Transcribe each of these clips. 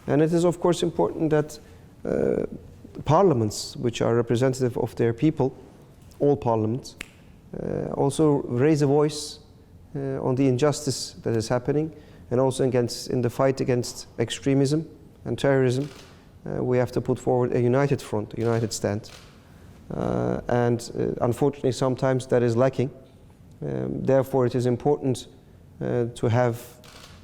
And it is, of course, important that parliaments, which are representative of their people, all parliaments, also raise a voice on the injustice that is happening, and also in the fight against extremism and terrorism. We have to put forward a united front, a united stand. Unfortunately, sometimes that is lacking. Therefore, it is important to have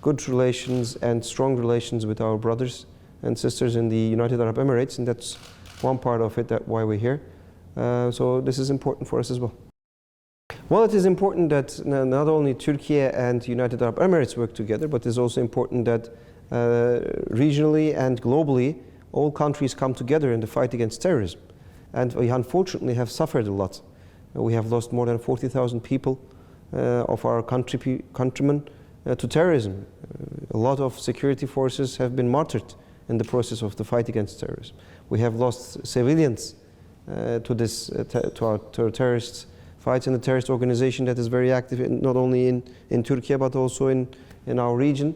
good relations and strong relations with our brothers and sisters in the United Arab Emirates, and that's one part of it, that's why we're here. So this is important for us as well. Well, it is important that not only Turkey and United Arab Emirates work together, but it's also important that regionally and globally, all countries come together in the fight against terrorism. And we unfortunately have suffered a lot. We have lost more than 40,000 people of our countrymen to terrorism. A lot of security forces have been martyred in the process of the fight against terrorism. We have lost civilians to our terrorist fights, and the terrorist organization that is very active not only in Turkey but also in our region.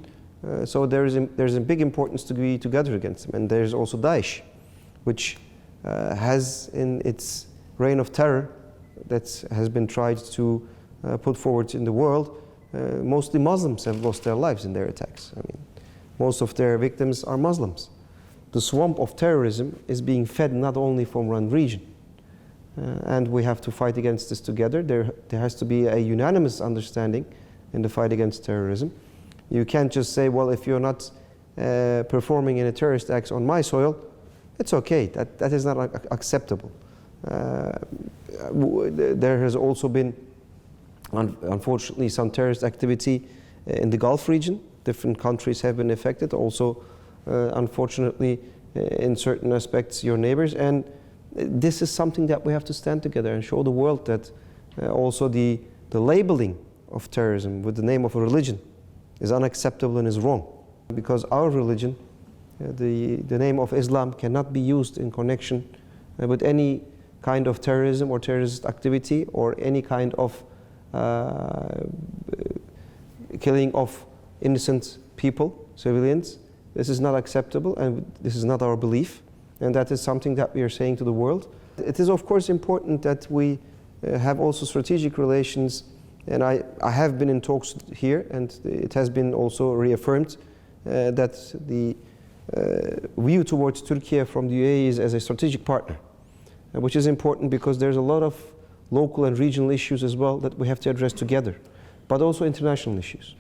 So there's a big importance to be together against them. And there's also Daesh, which has in its reign of terror that has been tried to put forward in the world, mostly Muslims have lost their lives in their attacks. I mean, most of their victims are Muslims. The swamp of terrorism is being fed not only from one region. And we have to fight against this together. There has to be a unanimous understanding in the fight against terrorism. You can't just say, well, if you're not performing any terrorist acts on my soil, it's okay. That is not acceptable. There has also been, unfortunately, some terrorist activity in the Gulf region. Different countries have been affected. Also, unfortunately, in certain aspects, your neighbors. And this is something that we have to stand together and show the world that also the labeling of terrorism with the name of a religion is unacceptable and is wrong. Because our religion, the name of Islam, cannot be used in connection with any kind of terrorism or terrorist activity or any kind of killing of innocent people, civilians. This is not acceptable, and this is not our belief, and that is something that we are saying to the world. It is, of course, important that we have also strategic relations, and I have been in talks here, and it has been also reaffirmed that the view towards Turkey from the UAE is as a strategic partner, which is important because there's a lot of local and regional issues as well that we have to address together, but also international issues.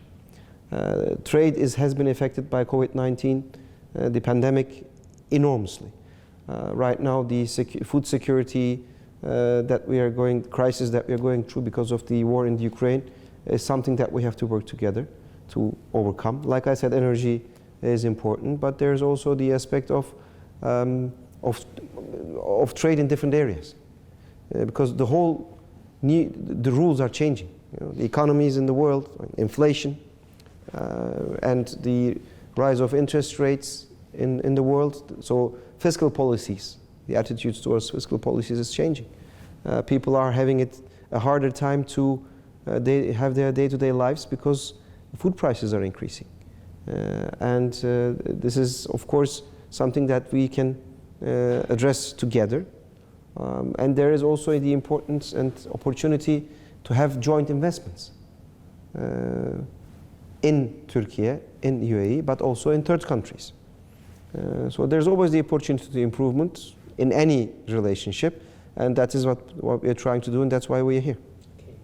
Trade has been affected by COVID-19, the pandemic, enormously. Right now, the food security crisis that we are going through because of the war in the Ukraine is something that we have to work together to overcome. Like I said, energy is important, but there's also the aspect of trade in different areas, because the rules are changing. You know, the economies in the world, inflation, and the rise of interest rates in the world. So fiscal policies, the attitudes towards fiscal policies is changing. People are having a harder time to have their day-to-day lives because food prices are increasing. This is, of course, something that we can address together. And there is also the importance and opportunity to have joint investments in Turkey, in UAE, but also in third countries. So there's always the opportunity to improvement in any relationship, and that is what we are trying to do, and that's why we are here.